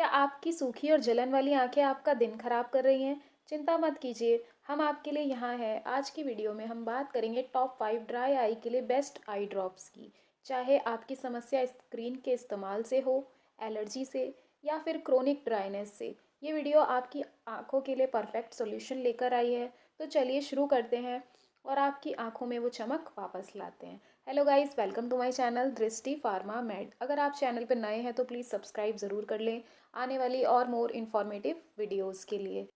आपकी सूखी और जलन वाली आंखें आपका दिन खराब कर रही हैं? चिंता मत कीजिए, हम आपके लिए यहाँ हैं। आज की वीडियो में हम बात करेंगे टॉप 5 ड्राई आई के लिए बेस्ट आई ड्रॉप्स की। चाहे आपकी समस्या स्क्रीन के इस्तेमाल से हो, एलर्जी से या फिर क्रोनिक ड्राइनेस से, ये वीडियो आपकी आंखों के लिए परफेक्ट सॉल्यूशन लेकर आई है। तो चलिए शुरू करते हैं और आपकी आंखों में वो चमक वापस लाते हैं। Hello guys, welcome to my channel Drishti pharma med. अगर आप चैनल पर नए हैं तो प्लीज़ सब्सक्राइब ज़रूर कर लें आने वाली और मोर इन्फॉर्मेटिव वीडियोस के लिए।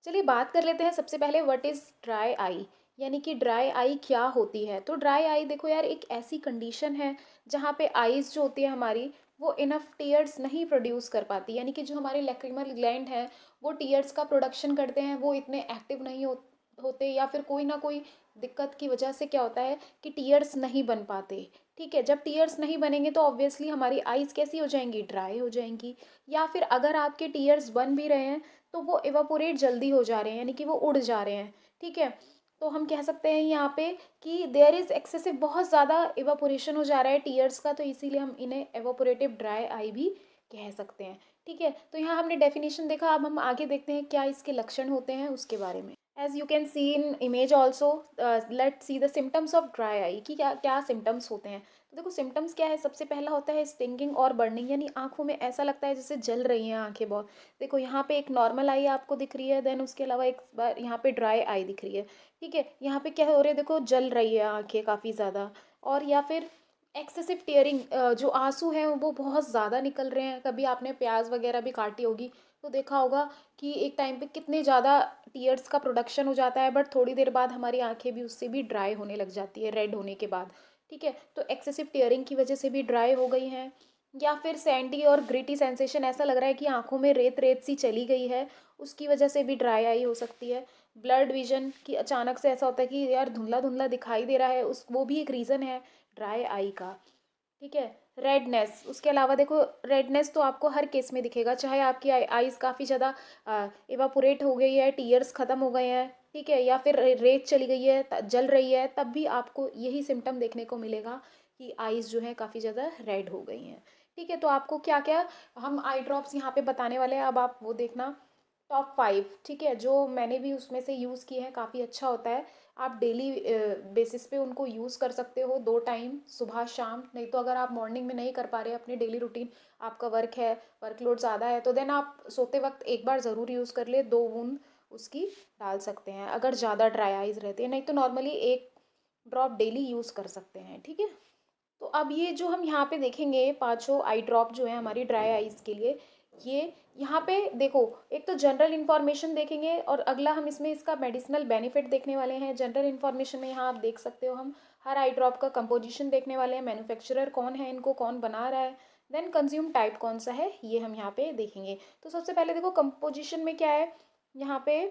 चलिए बात कर लेते हैं सबसे पहले व्हाट इज़ ड्राई आई, यानी कि ड्राई आई क्या होती है। तो ड्राई आई देखो यार, एक ऐसी कंडीशन है जहाँ पे आईज़ जो होती है हमारी, वो इनफ टीयर्स नहीं प्रोड्यूस कर पाती, यानी कि जो हमारे लैक्रिमल ग्लैंड हैं वो टीयर्स का प्रोडक्शन करते हैं, वो इतने एक्टिव नहीं होते, या फिर कोई ना कोई दिक्कत की वजह से क्या होता है कि टीयर्स नहीं बन पाते। ठीक है, जब टीयर्स नहीं बनेंगे तो ऑब्वियसली हमारी आईज़ कैसी हो जाएंगी, ड्राई हो जाएंगी। या फिर अगर आपके टीयर्स बन भी रहे हैं तो वो इवापोरेट जल्दी हो जा रहे हैं, यानी कि वो उड़ जा रहे हैं। ठीक है, तो हम कह सकते हैं यहाँ पे कि देयर इज़ एक्सेसिव, बहुत ज़्यादा इवापोरेशन हो जा रहा है टीयर्स का, तो इसीलिए हम इन्हें एवापोरेटिव ड्राई आई भी कह सकते हैं। ठीक है, तो यहाँ हमने डेफिनेशन देखा, अब हम आगे देखते हैं क्या इसके लक्षण होते हैं उसके बारे में। As you can see in image also, let see the symptoms of dry eye, कि क्या क्या सिम्टम्स होते हैं। तो देखो सिम्टम्स क्या है, सबसे पहला होता है स्टिंगिंग और बर्निंग, यानी आंखों में ऐसा लगता है जैसे जल रही हैं आंखें बहुत। देखो यहाँ पे एक नॉर्मल आई आपको दिख रही है, देन उसके अलावा एक बार यहाँ पे ड्राई आई दिख रही है। ठीक है, यहाँ पे क्या हो रहा है, देखो जल रही है आंखें काफ़ी ज़्यादा। और या फिर एक्सेसिव टीयरिंग, जो आंसू हैं वो बहुत ज़्यादा निकल रहे हैं। कभी आपने प्याज वगैरह भी काटी होगी तो देखा होगा कि एक टाइम पे कितने ज़्यादा टीयर्स का प्रोडक्शन हो जाता है, बट थोड़ी देर बाद हमारी आंखें भी उससे भी ड्राई होने लग जाती है, रेड होने के बाद। ठीक है, तो एक्सेसिव टीयरिंग की वजह से भी ड्राई हो गई हैं। या फिर सैंडी और ग्रिटी सेंसेशन, ऐसा लग रहा है कि आंखों में रेत रेत सी चली गई है, उसकी वजह से भी ड्राई आई हो सकती है। ब्लड विजन की अचानक से ऐसा होता है कि यार धुंधला धुंधला दिखाई दे रहा है, उस वो भी एक रीज़न है ड्राई आई का। ठीक है, रेडनेस, उसके अलावा देखो रेडनेस तो आपको हर केस में दिखेगा, चाहे आपकी आईज काफ़ी ज़्यादा इवापोरेट हो गई है, टीयर्स ख़त्म हो गए हैं, ठीक है, या फिर रेत चली गई है, जल रही है, तब भी आपको यही सिम्टम देखने को मिलेगा कि आईज जो है काफ़ी ज़्यादा रेड हो गई हैं। ठीक है, तो आपको क्या क्या हम आई ड्रॉप्स यहाँ पे बताने वाले हैं, अब आप वो देखना। टॉप 5, ठीक है, जो मैंने भी उसमें से यूज़ किए हैं, काफ़ी अच्छा होता है। आप डेली बेसिस पे उनको यूज़ कर सकते हो, 2 टाइम, सुबह शाम। नहीं तो अगर आप मॉर्निंग में नहीं कर पा रहे अपनी डेली रूटीन, आपका वर्क है, वर्कलोड ज़्यादा है, तो देन आप सोते वक्त एक बार ज़रूर यूज़ कर ले, 2 बूंद उसकी डाल सकते हैं अगर ज़्यादा ड्राई आइज़ रहती है। नहीं तो नॉर्मली 1 ड्रॉप डेली यूज़ कर सकते हैं। ठीक है, तो अब ये जो हम यहाँ पे देखेंगे पांचों आई ड्रॉप जो है हमारी ड्राई आइज़ के लिए, ये यहाँ पे देखो, एक तो जनरल इन्फॉर्मेशन देखेंगे और अगला हम इसमें इसका मेडिसिनल बेनिफिट देखने वाले हैं। जनरल इन्फॉर्मेशन में यहाँ आप देख सकते हो, हम हर आई ड्रॉप का कंपोजिशन देखने वाले हैं, मैन्युफैक्चरर कौन है, इनको कौन बना रहा है, देन कंज्यूम टाइप कौन सा है, ये हम यहाँ पे देखेंगे। तो सबसे पहले देखो कंपोजिशन में क्या है, यहाँ पे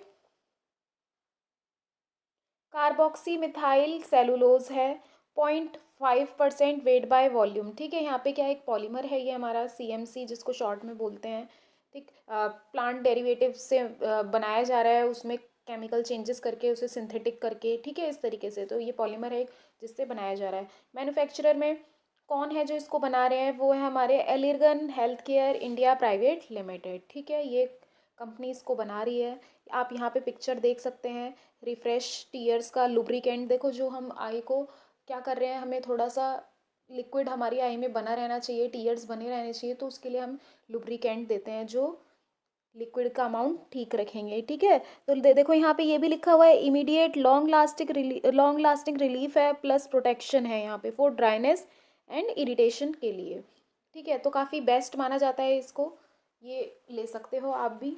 कार्बोक्सी मिथाइल सेलुलोज है, 0.5% वेट बाय वॉल्यूम। ठीक है, यहाँ पे क्या एक पॉलीमर है, ये हमारा सीएमसी जिसको शॉर्ट में बोलते हैं। ठीक, प्लांट डेरिवेटिव से बनाया जा रहा है, उसमें केमिकल चेंजेस करके उसे सिंथेटिक करके, ठीक है, इस तरीके से। तो ये पॉलीमर है जिससे बनाया जा रहा है। मैन्युफैक्चरर में कौन है जो इसको बना रहे हैं, वो है हमारे Allergan health care India private limited. ठीक है, ये कंपनी इसको बना रही है। आप यहाँ पे पिक्चर देख सकते हैं, रिफ्रेश टीयर्स का लुब्रिकेंट। देखो जो हम आई को क्या कर रहे हैं, हमें थोड़ा सा लिक्विड हमारी आई में बना रहना चाहिए, टीयर्स बने रहने चाहिए, तो उसके लिए हम लुब्रिकेंट देते हैं जो लिक्विड का अमाउंट ठीक रखेंगे। ठीक है, तो देखो यहाँ पे ये भी लिखा हुआ है, इमीडिएट लॉन्ग लास्टिंग रिलीफ है, प्लस प्रोटेक्शन है यहाँ पे फॉर ड्राइनेस एंड इरिटेशन के लिए। ठीक है, तो काफ़ी बेस्ट माना जाता है इसको, ये ले सकते हो आप भी।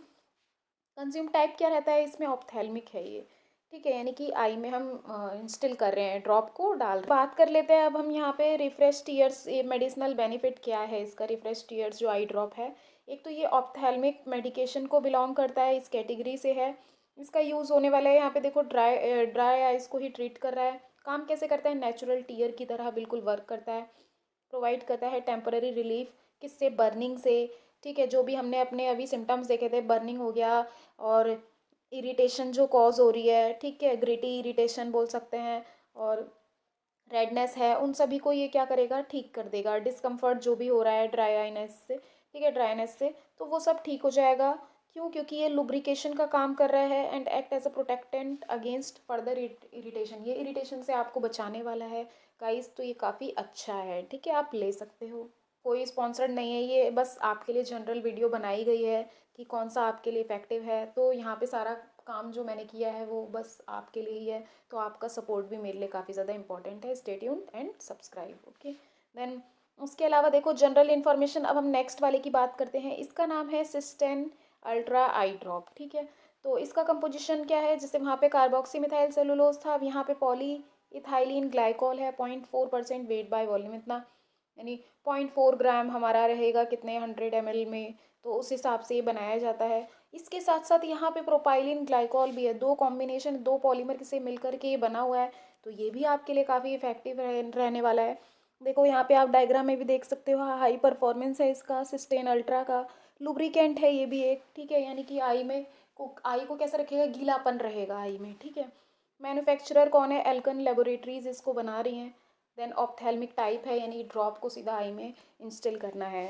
कंज्यूम टाइप क्या रहता है इसमें, ऑप्थेल्मिक है ये। ठीक है, यानी कि आई में हम इंस्टिल कर रहे हैं, ड्रॉप को डाल बात कर लेते हैं अब हम यहाँ पे रिफ्रेश टीयर्स, ये मेडिसिनल बेनिफिट क्या है इसका। रिफ्रेश टीयर्स जो आई ड्रॉप है, एक तो ये ऑप्थेल्मिक मेडिकेशन को बिलोंग करता है, इस कैटेगरी से है। इसका यूज़ होने वाला है, यहाँ पे देखो ड्राई आइज को ही ट्रीट कर रहा है। काम कैसे करता है, नेचुरल टीयर की तरह बिल्कुल वर्क करता है, प्रोवाइड करता है टेम्पररी रिलीफ, किससे, बर्निंग से। ठीक है, जो भी हमने अपने अभी सिम्टम्स देखे थे, बर्निंग हो गया और इरिटेशन जो कॉज हो रही है, ठीक है, ग्रिटी इरिटेशन बोल सकते हैं, और रेडनेस है, उन सभी को ये क्या करेगा, ठीक कर देगा। डिस्कम्फर्ट जो भी हो रहा है ड्राई आईनेस से, ठीक है, ड्राइनेस से, तो वो सब ठीक हो जाएगा। क्यों? क्योंकि ये लुब्रिकेशन का काम कर रहा है and act as a protectant against further irritation. ये इरिटेशन से आपको बचाने वाला है गाइस, तो ये काफ़ी अच्छा है। ठीक है, आप ले सकते हो। कोई स्पॉन्सर्ड नहीं है ये, बस आपके लिए जनरल वीडियो बनाई गई है कि कौन सा आपके लिए इफेक्टिव है। तो यहाँ पे सारा काम जो मैंने किया है वो बस आपके लिए ही है, तो आपका सपोर्ट भी मेरे लिए काफ़ी ज़्यादा इंपॉर्टेंट है। Stay tuned and subscribe. Okay, then उसके अलावा देखो जनरल इन्फॉर्मेशन, अब हम नेक्स्ट वाले की बात करते हैं। इसका नाम है सिस्टेन अल्ट्रा आई ड्रॉप। ठीक है, तो इसका कंपोजिशन क्या है? जैसे वहाँ पे कार्बोक्सी मिथाइल सेलुलोज था, अब यहाँ पे पॉली इथाइलिन ग्लाइकोल है। 0.4% वेट बाय वॉल्यूम, इतना यानी 0.4 ग्राम हमारा रहेगा कितने 100 ml में, तो उस हिसाब से ये बनाया जाता है। इसके साथ साथ यहाँ पे प्रोपाइलिन ग्लाइकोल भी है, दो कॉम्बिनेशन, दो पॉलीमर से मिलकर के ये बना हुआ है, तो ये भी आपके लिए काफ़ी इफेक्टिव रहने वाला है। देखो यहाँ पे आप डायग्राम में भी देख सकते हो, हाई परफॉर्मेंस है इसका, सिस्टेन अल्ट्रा का। लुब्रिकेंट है ये भी एक, ठीक है, यानी कि आई को कैसा रखेगा, गीलापन रहेगा आई में। ठीक है, मैन्युफैक्चरर कौन है? एल्कन लेबोरेटरीज इसको बना रही हैं। देन ऑप्थेल्मिक टाइप है, यानी ड्रॉप को सीधा आई में इंस्टिल करना है,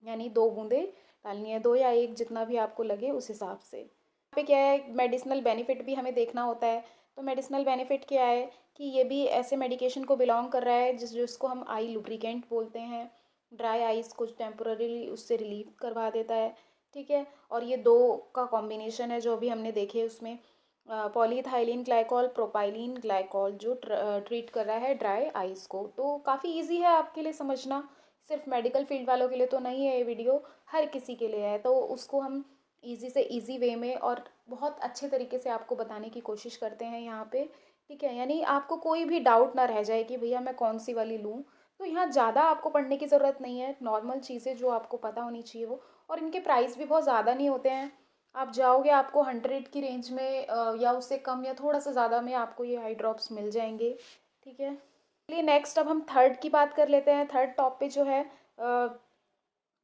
यानी 2 बूंदे डालनी है, 2 या 1 जितना भी आपको लगे उस हिसाब से। यहाँ पे क्या है, मेडिसिनल बेनिफिट भी हमें देखना होता है। तो मेडिसिनल बेनिफिट क्या है कि ये भी ऐसे मेडिकेशन को बिलोंग कर रहा है जिसको हम आई लुब्रिकेंट बोलते हैं। ड्राई आइज को टेम्पोररीली उससे रिलीव करवा देता है। ठीक है, और ये दो का कॉम्बिनेशन है जो भी हमने देखे उसमें, पॉलीइथाइलिन ग्लाइकॉल प्रोपाइलिन ग्लाइकॉल, जो ट्रीट कर रहा है ड्राई आइज को। तो काफ़ी इजी है आपके लिए समझना, सिर्फ मेडिकल फील्ड वालों के लिए तो नहीं है ये वीडियो, हर किसी के लिए है। तो उसको हम इजी से इजी वे में और बहुत अच्छे तरीके से आपको बताने की कोशिश करते हैं यहाँ पे। ठीक है, यानी आपको कोई भी डाउट ना रह जाए कि भैया मैं कौन सी वाली लूँ। तो यहाँ ज़्यादा आपको पढ़ने की ज़रूरत नहीं है, नॉर्मल चीज़ें जो आपको पता होनी चाहिए वो। और इनके प्राइस भी बहुत ज़्यादा नहीं होते हैं। आप जाओगे आपको 100 की रेंज में या उससे कम या थोड़ा सा ज़्यादा में आपको ये आई ड्रॉप्स मिल जाएंगे। ठीक है, चलिए नेक्स्ट अब हम थर्ड की बात कर लेते हैं। थर्ड टॉप पे जो है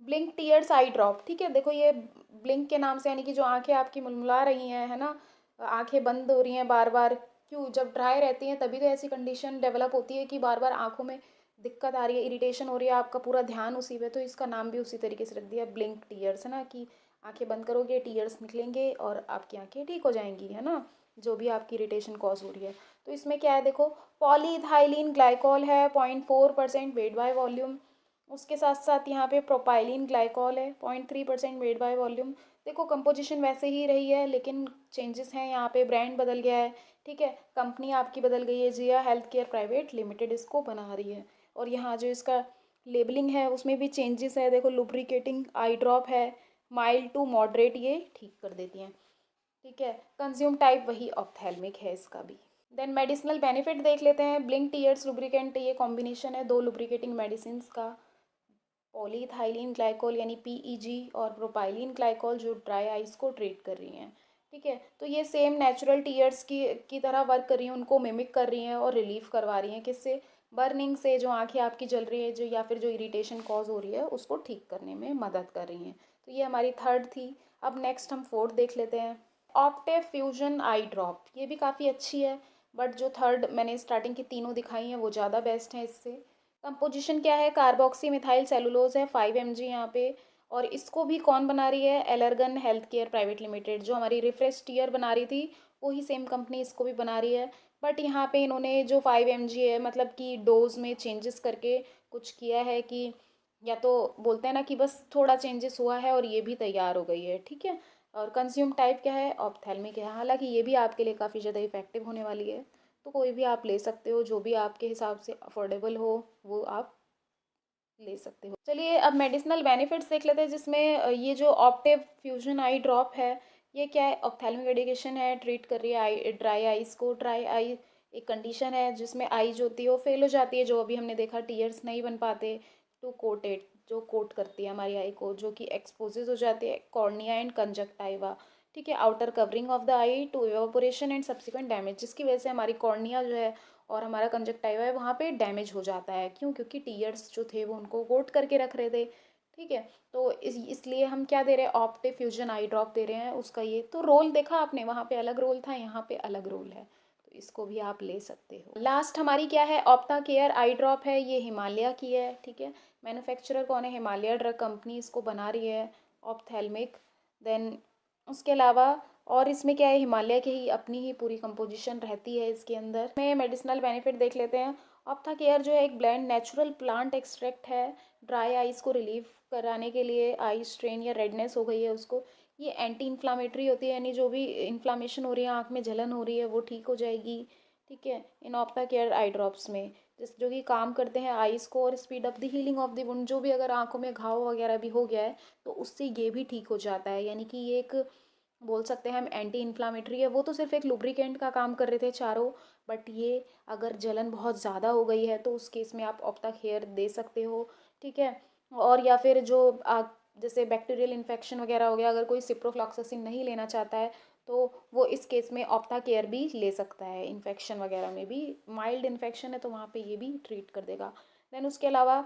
ब्लिंक टीयर्स आई ड्रॉप। ठीक है, देखो ये ब्लिंक के नाम से, यानी कि जो आंखें आपकी मुलमुला रही हैं, है ना, आंखें बंद हो रही हैं बार बार, क्यों? जब ड्राई रहती हैं तभी तो ऐसी कंडीशन डेवलप होती है कि बार बार आंखों में दिक्कत आ रही है, इरिटेशन हो रही है, आपका पूरा ध्यान उसी पे। तो इसका नाम भी उसी तरीके से रख दिया ब्लिंक टीयर्स, है ना, कि आंखें बंद करोगे टीयर्स निकलेंगे और आपकी आंखें ठीक हो जाएंगी, है ना, जो भी आपकी इरिटेशन कॉज हो रही है। तो इसमें क्या है, देखो पॉलीइथाइलिन ग्लाइकॉल है, 0.4% वेट बाय वॉल्यूम। उसके साथ साथ यहाँ पे प्रोपाइलिन ग्लाइकॉल है, 0.3% वेट बाय वॉल्यूम। देखो कंपोजिशन वैसे ही रही है, लेकिन चेंजेस हैं यहाँ पे, ब्रांड बदल गया है। ठीक है, कंपनी आपकी बदल गई है, जिया हेल्थ केयर प्राइवेट लिमिटेड इसको बना रही है। और यहाँ जो इसका लेबलिंग है उसमें भी चेंजेस है। देखो लुब्रिकेटिंग आई ड्रॉप है, माइल्ड टू मॉडरेट ये ठीक कर देती हैं। ठीक है, कंज्यूम टाइप वही ऑप्थेल्मिक है इसका भी। देन मेडिसिनल बेनिफिट देख लेते हैं। ब्लिंक टीयर्स लुब्रिकेंट, ये कॉम्बिनेशन है दो लुब्रिकेटिंग मेडिसिन का, पॉलीइथाइलिन ग्लाइकोल यानी पीईजी और प्रोपाइलिन ग्लाइकोल जो ड्राई आइज को ट्रीट कर रही हैं। ठीक है, तो ये सेम नेचुरल टीयर्स की तरह वर्क कर रही हैं, उनको मिमिक कर रही हैं और रिलीफ करवा रही हैं, किससे? बर्निंग से, जो आंखें आपकी जल रही है जो, या फिर जो इरिटेशन कॉज हो रही है उसको ठीक करने में मदद कर रही हैं। तो ये हमारी थर्ड थी। अब नेक्स्ट हम फोर्थ देख लेते हैं, ऑप्टे फ्यूजन आई ड्रॉप। ये भी काफ़ी अच्छी है, बट जो थर्ड मैंने स्टार्टिंग की तीनों दिखाई हैं वो ज़्यादा बेस्ट हैं इससे। कंपोजिशन क्या है, कार्बोक्सी मिथाइल सेलुलोज है 5 mg यहाँ पे। और इसको भी कौन बना रही है? एलर्गन हेल्थ केयर प्राइवेट लिमिटेड, जो हमारी रिफ्रेश टीयर बना रही थी वही सेम कंपनी इसको भी बना रही है। बट यहाँ पे इन्होंने जो 5 mg है, मतलब कि डोज में चेंजेस करके कुछ किया है, कि या तो बोलते हैं ना कि बस थोड़ा चेंजेस हुआ है और ये भी तैयार हो गई है। ठीक है, और कंज्यूम टाइप क्या है? ऑप्थेल्मिक है। हालांकि ये भी आपके लिए काफ़ी ज़्यादा इफेक्टिव होने वाली है, तो कोई भी आप ले सकते हो, जो भी आपके हिसाब से अफोर्डेबल हो वो आप ले सकते हो। चलिए अब मेडिसिनल बेनिफिट्स देख लेते हैं, जिसमें ये जो ऑप्टिव फ्यूजन आई ड्रॉप है, ये क्या है? ऑप्थेल्मिक मेडिकेशन है, ट्रीट कर रही है आई ड्राई आइज को। ड्राई आई एक कंडीशन है जिसमें आई जो होती है वो फेल हो जाती है, जो अभी हमने देखा टीयर्स नहीं बन पाते, टू कोटेड, जो कोट करती है हमारी आई को, जो कि एक्सपोजेज हो जाती है कॉर्निया एंड कंजक्टाइवा। ठीक है, outer covering of the eye to evaporation and subsequent damage, जिसकी वजह से हमारी कॉर्निया जो है और हमारा कंजक्टाइवा है वहाँ पे डैमेज हो जाता है। क्यों? क्योंकि टीयर्स जो थे वो उनको कोट करके रख रहे थे। ठीक है, तो इसलिए हम क्या दे रहे हैं? ऑप्टिव फ्यूजन आई ड्रॉप दे रहे हैं। उसका ये तो रोल देखा आपने, वहाँ पे अलग रोल था, यहाँ पे अलग रोल है, तो इसको भी आप ले सकते हो। लास्ट हमारी क्या है? ऑप्टा केयर आई ड्रॉप है, ये हिमालय की है। ठीक है, मैन्युफैक्चरर कौन है? हिमालय ड्रग कंपनी इसको बना रही है, ऑप्थेल्मिक। देन उसके अलावा और इसमें क्या है, हिमालय की ही अपनी ही पूरी कंपोजिशन रहती है इसके अंदर। में मेडिसिनल बेनिफिट देख लेते हैं। ऑप्था केयर जो है एक ब्लेंड नेचुरल प्लांट एक्सट्रैक्ट है ड्राई आइज़ को रिलीव कराने के लिए। आई स्ट्रेन या रेडनेस हो गई है उसको, ये एंटी इन्फ्लामेटरी होती है, यानी जो भी इन्फ्लामेशन हो रही है, आँख में जलन हो रही है, वो ठीक हो जाएगी। ठीक है, इन ऑप्था केयर आई ड्रॉप्स में जो कि काम करते हैं आइज़ को और speed up the healing of the wound. जो भी अगर आंखों में घाव वगैरह भी हो गया है तो उससे ये भी ठीक हो जाता है, यानी कि ये एक बोल सकते हैं हम एंटी इन्फ्लामेटरी है। वो तो सिर्फ एक लुब्रिकेंट का काम कर रहे थे चारों, बट ये अगर जलन बहुत ज़्यादा हो गई है तो उस केस में आप ऑप्था केयर दे सकते हो। ठीक है, और या फिर जो जैसे बैक्टीरियल इन्फेक्शन वगैरह हो गया, अगर कोई सिप्रोफ्लॉक्सासिन नहीं लेना चाहता है तो वो इस केस में ऑप्था केयर भी ले सकता है। इन्फेक्शन वगैरह में भी, माइल्ड इन्फेक्शन है तो वहाँ पे ये भी ट्रीट कर देगा। देन उसके अलावा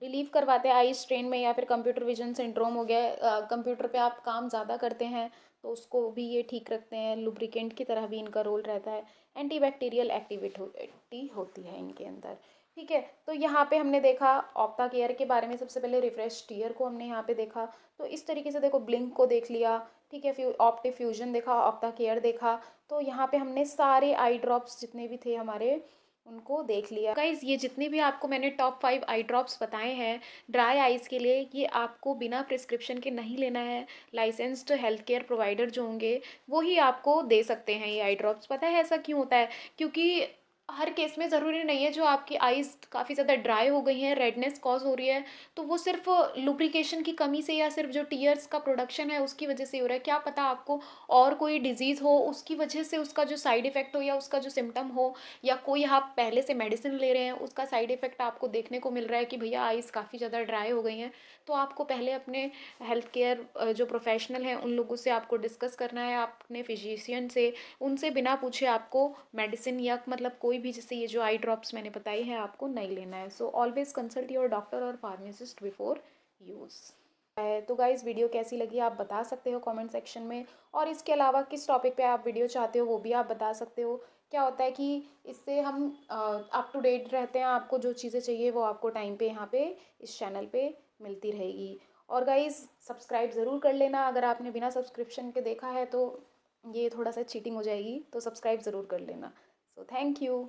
रिलीव करवाते हैं आई स्ट्रेन में, या फिर कंप्यूटर विजन सिंड्रोम हो गया, कंप्यूटर पे आप काम ज़्यादा करते हैं तो उसको भी ये ठीक रखते हैं। लुब्रिकेंट की तरह भी इनका रोल रहता है। एंटीबैक्टीरियल एक्टिविटी होती है इनके अंदर। ठीक है, तो यहाँ पे हमने देखा ऑप्था केयर के बारे में। सबसे पहले रिफ्रेश टीयर को हमने यहाँ पे देखा, तो इस तरीके से देखो, ब्लिंक को देख लिया। ठीक है, ऑप्टिफ्यूजन देखा, ऑप्था केयर देखा। तो यहाँ पे हमने सारे आई ड्रॉप्स जितने भी थे हमारे उनको देख लिया। गाइज, ये जितने भी आपको मैंने टॉप 5 आई ड्रॉप्स बताए हैं ड्राई आइज़ के लिए, ये आपको बिना प्रिस्क्रिप्शन के नहीं लेना है। लाइसेंस्ड हेल्थ केयर प्रोवाइडर जो होंगे वो ही आपको दे सकते हैं ये आई ड्रॉप्स। पता है ऐसा क्यों होता है? क्योंकि हर केस में ज़रूरी नहीं है जो आपकी आइज़ काफ़ी ज़्यादा ड्राई हो गई हैं, रेडनेस कॉज हो रही है, तो वो सिर्फ लुब्रिकेशन की कमी से या सिर्फ जो टीयर्स का प्रोडक्शन है उसकी वजह से हो रहा है। क्या पता आपको और कोई डिजीज़ हो, उसकी वजह से उसका जो साइड इफ़ेक्ट हो या उसका जो सिम्टम हो, या कोई आप पहले से मेडिसिन ले रहे हैं उसका साइड इफ़ेक्ट आपको देखने को मिल रहा है कि भैया आइज़ काफ़ी ज़्यादा ड्राई हो गई हैं। तो आपको पहले अपने हेल्थ केयर जो प्रोफेशनल हैं उन लोगों से आपको डिस्कस करना है, अपने फिजिशियन से। उनसे बिना पूछे आपको मेडिसिन या मतलब कोई भी, जैसे ये जो आई ड्रॉप्स मैंने बताई है, आपको नहीं लेना है। So always consult your doctor और फार्मासिस्ट बिफोर यूज़। तो गाइज़, वीडियो कैसी लगी आप बता सकते हो कमेंट सेक्शन में, और इसके अलावा किस टॉपिक पे आप वीडियो चाहते हो वो भी आप बता सकते हो। क्या होता है कि इससे हम अप टू डेट रहते हैं, आपको जो चीज़ें चाहिए वो आपको टाइम पे यहाँ पे इस चैनल पे मिलती रहेगी। और गाइज़, सब्सक्राइब ज़रूर कर लेना, अगर आपने बिना सब्सक्रिप्शन के देखा है तो ये थोड़ा सा चीटिंग हो जाएगी, तो सब्सक्राइब ज़रूर कर लेना। So thank you.